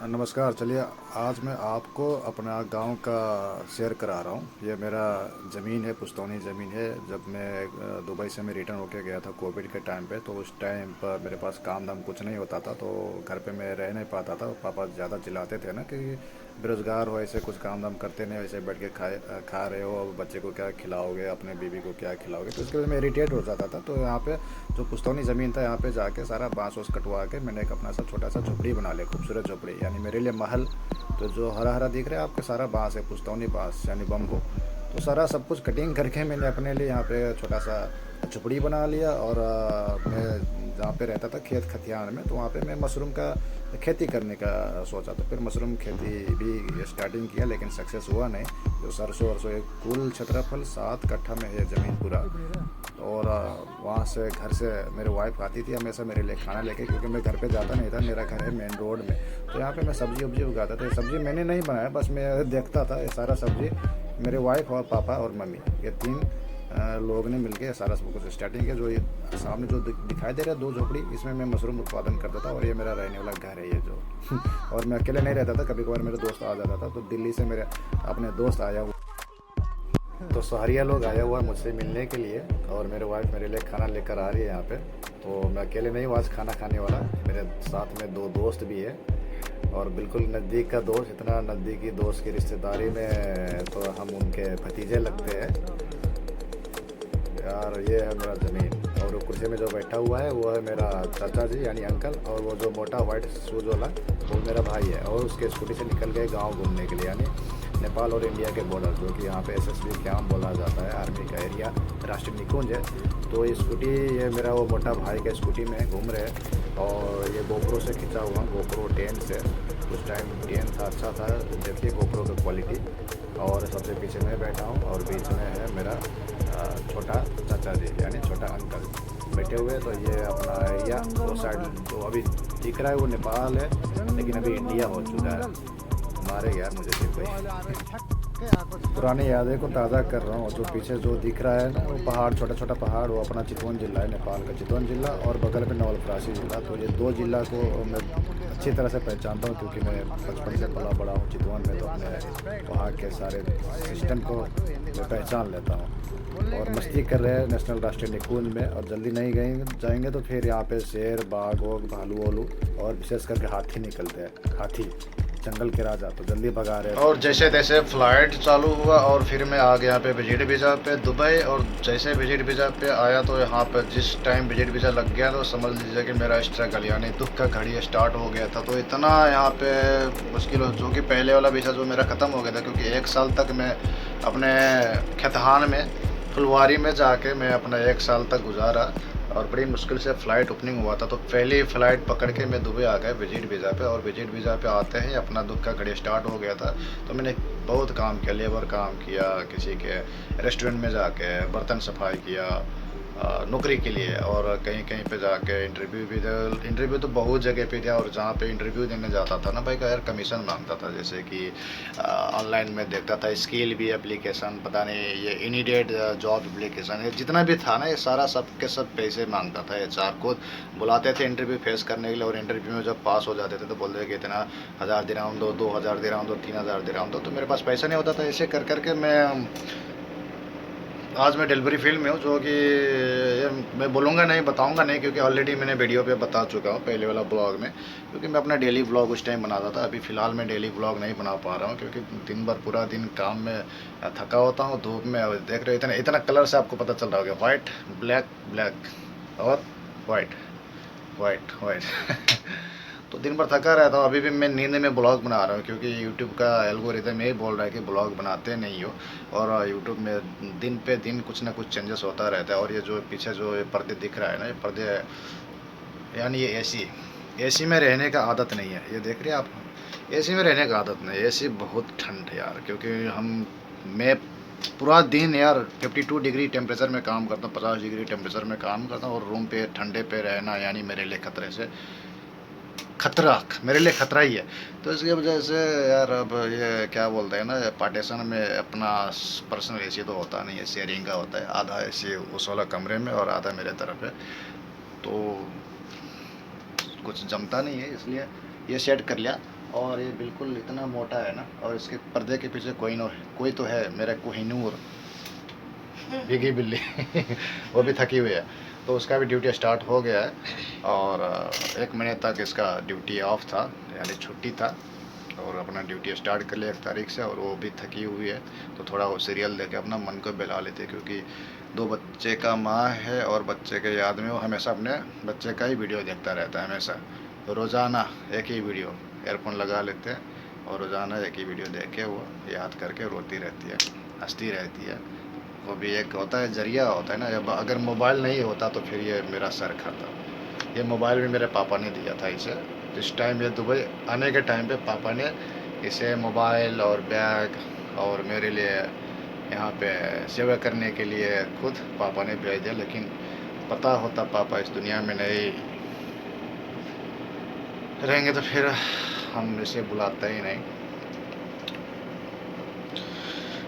नमस्कार। चलिए, आज मैं आपको अपना गांव का शेयर करा रहा हूँ। ये मेरा ज़मीन है, पुश्तौनी ज़मीन है। जब मैं दुबई से मैं रिटर्न होके गया था कोविड के टाइम पे, तो उस टाइम पर मेरे पास काम धाम कुछ नहीं होता था, तो घर पे मैं रह नहीं पाता था। पापा ज़्यादा चिल्लाते थे ना कि बेरोज़गार हो, ऐसे कुछ काम धाम करते नहीं, ऐसे बैठ के खा रहे हो, अब बच्चे को क्या खिलाओगे, अपने बीवी को क्या खिलाओगे। तो इसके वजह से मैं इरिटेट हो जाता था। तो यहाँ पे जो पुश्तौनी ज़मीन था, यहाँ पे जाके सारा बांस वाँस कटवा के मैंने एक अपना सा छोटा सा झोपड़ी बना लिया, खूबसूरत झोपड़ी, यानी मेरे लिए महल। तो जो हरा हरा दिख रहा है आपके, सारा बांस है, पुश्तौनी बांस यानी बम्बू। तो सारा सब कुछ कटिंग करके मैंने अपने लिए यहाँ पे छोटा सा झोपड़ी बना लिया। और मैं जहाँ पे रहता था खेत खतियान में, तो वहाँ पे मैं मशरूम का खेती करने का सोचा। तो फिर मशरूम खेती भी स्टार्टिंग किया, लेकिन सक्सेस हुआ नहीं। जो सरसों वरसों, एक कुल क्षेत्रफल 7 कट्ठा में है ज़मीन पूरा। और वहाँ से घर से मेरी वाइफ आती थी हमेशा मेरे लिए खाना लेके, क्योंकि मैं घर पे जाता नहीं था, मेरा घर है मेन रोड में। तो यहाँ पे मैं सब्जी वब्जी उगाता था। सब्जी मैंने नहीं बनाया, बस मैं देखता था। ये सारा सब्जी मेरे वाइफ और पापा और मम्मी, ये तीन लोग ने मिलके सारा सब कुछ स्टार्टिंग किया। जो ये सामने जो दिखाई दे रहा है दो झोपड़ी, इसमें मैं मशरूम उत्पादन करता था। और ये मेरा रहने वाला घर है ये जो और मैं अकेले नहीं रहता था, कभी कभार मेरे दोस्त आ जाता था। तो दिल्ली से मेरे अपने दोस्त आया हुआ, तो सहरिया लोग आया हुआ है मुझसे मिलने के लिए। और मेरे वाइफ मेरे लिए खाना लेकर आ रही है यहाँ पे। तो मैं अकेले नहीं हूँ आज खाना खाने वाला, मेरे साथ में दो दोस्त भी है। और बिल्कुल नज़दीक का दोस्त, इतना नज़दीकी दोस्त की रिश्तेदारी में तो हम उनके भतीजे लगते हैं यार। ये है मेरा ज़मीन। और वो कुर्सी में जो बैठा हुआ है वो है मेरा चाचा जी यानी अंकल। और वो जो मोटा वाइट शूज़ वाला वो मेरा भाई है। और उसके स्कूटी से निकल गए गांव घूमने के लिए, यानी नेपाल और इंडिया के बॉर्डर, जो कि यहाँ पे एसएसबी कैंप बोला जाता है, आर्मी का एरिया, राष्ट्रीय निकुंज है। तो ये स्कूटी, ये मेरा वो मोटा भाई का स्कूटी में घूम रहे हैं। और ये गोप्रो से खिंचा हुआ, गोप्रो 10 से। उस टाइम 10 था, अच्छा था। देखिए गोप्रो का क्वालिटी। और सबसे पीछे मैं बैठा हूँ और बीच में है मेरा छोटा चाचा जी यानी छोटा अंकल बैठे हुए। तो ये अपना एरिया दो साइड जो अभी दिख रहा है वो नेपाल है, लेकिन अभी इंडिया हो चुका है। मारे यार मुझे फिर कोई पुरानी यादें को ताज़ा कर रहा हूँ। जो पीछे जो दिख रहा है ना वो पहाड़, छोटा छोटा पहाड़, वो अपना चितवन जिला है, नेपाल का चितवन जिला। और बगल में नवलपरासी जिला। तो ये दो जिला को मैं अच्छी तरह से पहचानता हूँ, क्योंकि मैं बचपन से पला बड़ा हूँ चितवन में। तो अपने वहाँ के सारे सिस्टम को मैं पहचान लेता हूँ। और मस्ती कर रहे हैं नेशनल राष्ट्रीय निकुंज में। और जल्दी नहीं गए जाएंगे तो फिर यहाँ पे शेर, बाघ वोग, भालू वालू और विशेष करके हाथी निकलते हैं। हाथी जंगल के राजा, तो जल्दी भगा रहे हैं। और जैसे तैसे फ्लाइट चालू हुआ और फिर मैं आ गया यहाँ पे विजिट वीज़ा पे दुबई। और जैसे विजिट वीज़ा पे आया तो यहाँ पे जिस टाइम विजिट वीज़ा लग गया तो समझ लीजिए कि मेरा स्ट्रगल यानी दुख का घड़ी स्टार्ट हो गया था। तो इतना यहाँ पे मुश्किल हो, जो कि पहले वाला वीज़ा जो मेरा ख़त्म हो गया था, क्योंकि 1 साल तक मैं अपने खेतहान में फुलवारी में जाके मैं अपना 1 साल तक गुजारा। और बड़ी मुश्किल से फ़्लाइट ओपनिंग हुआ था, तो पहली फ़्लाइट पकड़ के मैं दुबई आ गया विजिट वीज़ा पे। और विजिट वीज़ा पे आते ही अपना दुख का घड़ी स्टार्ट हो गया था। तो मैंने बहुत काम किया, लेबर काम किया, किसी के रेस्टोरेंट में जाके बर्तन सफाई किया नौकरी के लिए। और कहीं कहीं पे जाके इंटरव्यू भी दिया। इंटरव्यू तो बहुत जगह पे दिया। और जहाँ पे इंटरव्यू देने जाता था ना भाई का यार कमीशन मांगता था। जैसे कि ऑनलाइन में देखता था स्किल भी एप्लीकेशन, पता नहीं ये इमीडिएट जॉब एप्लीकेशन, ये जितना भी था ना ये सारा सब के सब पैसे मांगता था। एचआर को बुलाते थे इंटरव्यू फेस करने के लिए। और इंटरव्यू में जब पास हो जाते थे तो बोलते थे कि इतना 1000 दिरहम दो, 2000 दिरहम दो, 3000 दिरहम दो। तो मेरे पास पैसा नहीं होता था। ऐसे कर करके मैं आज मैं डिलीवरी फील्ड में हूँ, जो कि ये मैं बोलूँगा नहीं, बताऊँगा नहीं, क्योंकि ऑलरेडी मैंने वीडियो पे बता चुका हूँ पहले वाला ब्लॉग में। क्योंकि मैं अपना डेली ब्लॉग उस टाइम बनाता था। अभी फ़िलहाल मैं डेली ब्लॉग नहीं बना पा रहा हूँ, क्योंकि दिन भर पूरा दिन काम में थका होता हूँ, धूप में। देख रहे हो इतना इतना कलर से आपको पता चल रहा होगा, वाइट ब्लैक ब्लैक और वाइट वाइट वाइट तो दिन भर थका रहता हूँ। अभी भी मैं नींद में ब्लॉग बना रहा हूँ, क्योंकि यूट्यूब का एल्गोरिथम यही बोल रहा है कि ब्लॉग बनाते नहीं हो। और यूट्यूब में दिन पे दिन कुछ ना कुछ चेंजेस होता रहता है। और ये जो पीछे जो ये पर्दे दिख रहा है ना, ये पर्दे यानी ये एसी, एसी में रहने का आदत नहीं है। ये देख रहे हैं आप, एसी में रहने का आदत नहीं, एसी बहुत ठंड है यार। क्योंकि मैं पूरा दिन यार 52 डिग्री टेम्परेचर में काम करता हूँ, 50 डिग्री टेम्परेचर में काम करता हूँ। और रूम पे ठंडे पे रहना यानी मेरे लिए खतरे से खतरा, मेरे लिए खतरा ही है। तो इसकी वजह से यार अब ये क्या बोलते हैं ना, पार्टीशन में अपना पर्सनल एसी तो होता नहीं है, शेयरिंग का होता है। आधा एसी उस वाला कमरे में और आधा मेरे तरफ है। तो कुछ जमता नहीं है, इसलिए ये सेट कर लिया। और ये बिल्कुल इतना मोटा है ना, और इसके पर्दे के पीछे कोई तो है, मेरा कोहिनूर भीगी बिल्ली वो भी थकी हुई है। तो उसका भी ड्यूटी स्टार्ट हो गया है, और 1 महीने तक इसका ड्यूटी ऑफ था, यानी छुट्टी था, और अपना ड्यूटी स्टार्ट कर लिया 1 तारीख से, और वो भी थकी हुई है। तो थोड़ा वो सीरियल देख के अपना मन को बहला लेते, क्योंकि 2 बच्चे का माँ है, और बच्चे के याद में वो हमेशा अपने बच्चे का ही वीडियो देखता रहता है हमेशा। तो रोज़ाना एक ही वीडियो, एयरफोन लगा लेते हैं और रोज़ाना एक ही वीडियो देख के वो याद करके रोती रहती है, हंसती रहती है। वो भी एक होता है जरिया होता है ना, जब अगर मोबाइल नहीं होता तो फिर ये मेरा सर खाता। ये मोबाइल भी मेरे पापा ने दिया था इसे, जिस टाइम ये दुबई आने के टाइम पे पापा ने इसे मोबाइल और बैग और मेरे लिए यहाँ पे सेवा करने के लिए खुद पापा ने भेज दिया। लेकिन पता होता पापा इस दुनिया में नहीं रहेंगे तो फिर हम इसे बुलाते ही नहीं।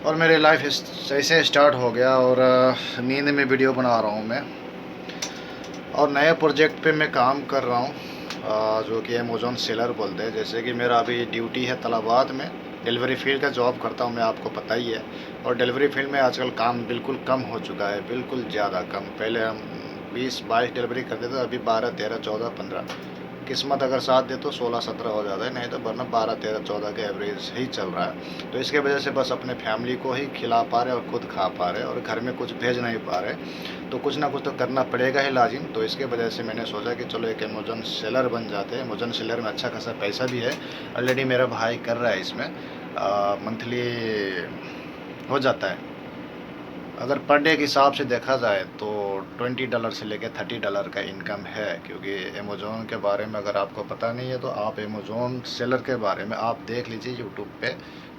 और मेरी लाइफ ऐसे स्टार्ट हो गया, और नींद में वीडियो बना रहा हूँ मैं, और नए प्रोजेक्ट पे मैं काम कर रहा हूँ, जो कि अमेज़ॉन सेलर बोलते हैं। जैसे कि मेरा अभी ड्यूटी है तलाबाद में, डिलीवरी फील्ड का जॉब करता हूँ मैं, आपको पता ही है। और डिलीवरी फील्ड में आजकल काम बिल्कुल कम हो चुका है, बिल्कुल ज़्यादा कम। पहले हम 20-22 डिलीवरी करते थे, अभी 12, 13, 14, 15, किस्मत अगर साथ दे तो 16-17 हो जाता है, नहीं तो वरना 12, 13, 14 के एवरेज ही चल रहा है। तो इसके वजह से बस अपने फैमिली को ही खिला पा रहे और खुद खा पा रहे, और घर में कुछ भेज नहीं पा रहे। तो कुछ ना कुछ तो करना पड़ेगा ही लाजिम। तो इसके वजह से मैंने सोचा कि चलो एक अमेज़ॉन सेलर बन जाते हैं। अमेज़ॉन सेलर में अच्छा खासा पैसा भी है, ऑलरेडी मेरा भाई कर रहा है इसमें, मंथली हो जाता है। अगर पर डे के हिसाब से देखा जाए तो $20 से लेकर $30 का इनकम है। क्योंकि अमेज़ॉन के बारे में अगर आपको पता नहीं है तो आप अमेज़ॉन सेलर के बारे में आप देख लीजिए, यूट्यूब पे,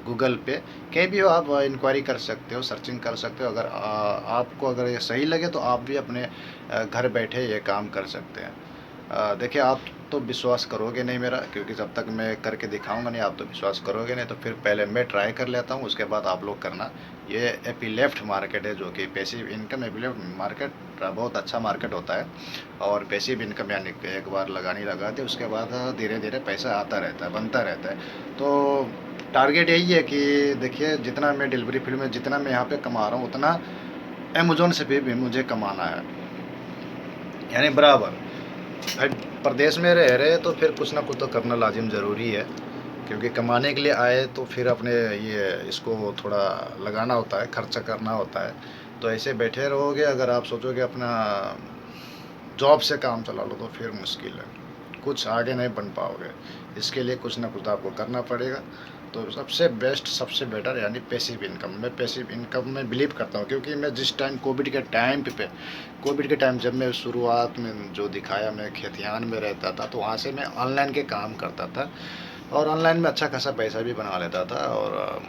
गूगल पे, कहीं भी हो आप इंक्वायरी कर सकते हो, सर्चिंग कर सकते हो। अगर आपको अगर ये सही लगे तो आप भी अपने घर बैठे ये काम कर सकते हैं। देखिए, आप तो विश्वास करोगे नहीं मेरा, क्योंकि जब तक मैं करके दिखाऊंगा नहीं आप तो विश्वास करोगे नहीं। तो फिर पहले मैं ट्राई कर लेता हूँ, उसके बाद आप लोग करना। ये एपीलेफ्ट मार्केट है, जो कि पैसिव इनकम। एपीलेफ्ट मार्केट बहुत अच्छा मार्केट होता है, और पैसिव इनकम यानी कि एक बार लगानी लगा दे, उसके बाद धीरे धीरे पैसा आता रहता है, बनता रहता है। तो टारगेट यही है कि देखिए, जितना मैं डिलीवरी फील्ड में जितना मैं यहाँ पे कमा रहा हूँ, उतना अमेज़ॉन से भी मुझे कमाना है, यानी बराबर। भाई, प्रदेश में रह रहे तो फिर कुछ ना कुछ तो करना लाजिम ज़रूरी है, क्योंकि कमाने के लिए आए तो फिर अपने ये इसको थोड़ा लगाना होता है, खर्चा करना होता है। तो ऐसे बैठे रहोगे, अगर आप सोचोगे अपना जॉब से काम चला लो, तो फिर मुश्किल है, कुछ आगे नहीं बन पाओगे। इसके लिए कुछ ना कुछ आपको करना पड़ेगा। तो सबसे बेस्ट, सबसे बेटर यानी पैसिव इनकम। मैं पैसिव इनकम में बिलीव करता हूँ, क्योंकि मैं जिस टाइम कोविड के टाइम पे कोविड के टाइम जब मैं शुरुआत में जो दिखाया, मैं खेतियान में रहता था, तो वहाँ से मैं ऑनलाइन के काम करता था, और ऑनलाइन में अच्छा खासा पैसा भी बना लेता था। और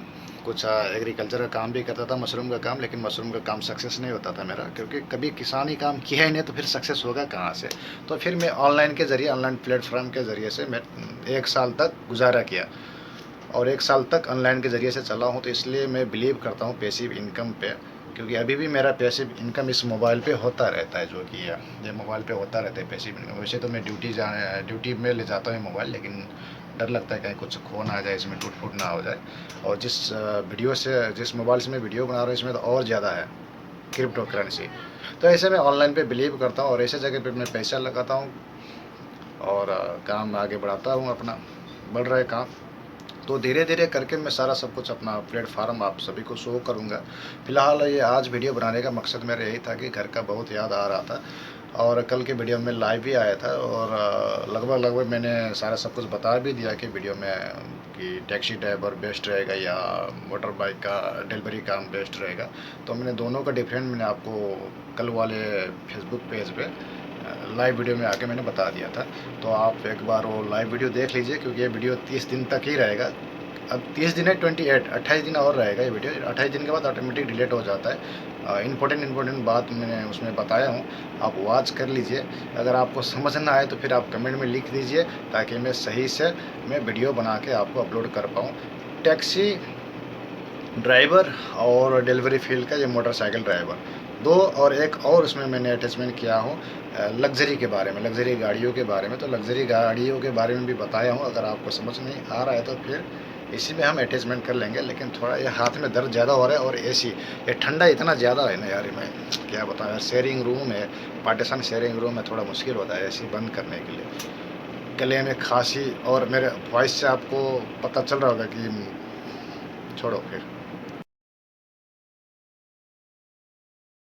कुछ एग्रीकल्चर का काम भी करता था, मशरूम का काम। लेकिन मशरूम का काम सक्सेस नहीं होता था मेरा, क्योंकि कभी किसानी काम किया ही नहीं, तो फिर सक्सेस होगा कहाँ से। तो फिर मैं ऑनलाइन के ज़रिए, ऑनलाइन प्लेटफॉर्म के ज़रिए से मैं 1 साल तक गुजारा किया, और 1 साल तक ऑनलाइन के ज़रिए से चला हूँ। तो इसलिए मैं बिलीव करता हूँ पैसिव इनकम पे, क्योंकि अभी भी मेरा पैसिव इनकम इस मोबाइल पे होता रहता है, जो कि ये मोबाइल पे होता रहता है पैसिव इनकम। वैसे तो मैं ड्यूटी में ले जाता हूँ मोबाइल, लेकिन डर लगता है कहीं कुछ खो ना जाए, इसमें टूट फूट ना हो जाए। और जिस मोबाइल से मैं वीडियो बना रहा हूँ, इसमें तो और ज़्यादा है क्रिप्टो करेंसी। तो ऐसे मैं ऑनलाइन पे बिलीव करता हूँ, और ऐसे जगह पे मैं पैसा लगाता हूँ, और काम आगे बढ़ाता हूँ अपना, बढ़ रहा है काम। तो धीरे धीरे करके मैं सारा सब कुछ अपना प्लेटफार्म आप सभी को शो करूँगा। फिलहाल ये आज वीडियो बनाने का मकसद मेरा यही था कि घर का बहुत याद आ रहा था, और कल के वीडियो में लाइव भी आया था, और लगभग मैंने सारा सब कुछ बता भी दिया कि वीडियो में, कि टैक्सी ड्राइवर बेस्ट रहेगा या मोटर बाइक का डिलीवरी काम बेस्ट रहेगा। तो मैंने दोनों का डिफरेंट मैंने आपको कल वाले फेसबुक पेज पे लाइव वीडियो में आके मैंने बता दिया था। तो आप एक बार वो लाइव वीडियो देख लीजिए, क्योंकि ये वीडियो 30 दिन तक ही रहेगा। अब 30 दिन है, 28 दिन और रहेगा ये वीडियो। 28 दिन के बाद ऑटोमेटिक डिलीट हो जाता है। इंपॉर्टेंट बात मैंने उसमें बताया हूँ, आप वॉच कर लीजिए। अगर आपको समझ ना आए तो फिर आप कमेंट में लिख दीजिए, ताकि मैं सही से मैं वीडियो बना के आपको अपलोड कर पाऊँ। टैक्सी ड्राइवर और डिलीवरी फील्ड का, ये मोटरसाइकिल ड्राइवर, दो और एक और उसमें मैंने अटैचमेंट किया हूँ लग्ज़री के बारे में, लग्ज़री गाड़ियों के बारे में। तो लग्ज़री गाड़ियों के बारे में भी बताया हूँ, अगर आपको समझ नहीं आ रहा है तो फिर इसी में हम अटैचमेंट कर लेंगे। लेकिन थोड़ा ये हाथ में दर्द ज़्यादा हो रहा है, और एसी ये ठंडा इतना ज़्यादा है ना यार, मैं क्या बताऊँ यार। शेयरिंग रूम है, पार्टीशन शेयरिंग रूम में थोड़ा मुश्किल होता है एसी बंद करने के लिए। गले में खांसी, और मेरे वॉइस से आपको पता चल रहा होगा कि छोड़ो फिर।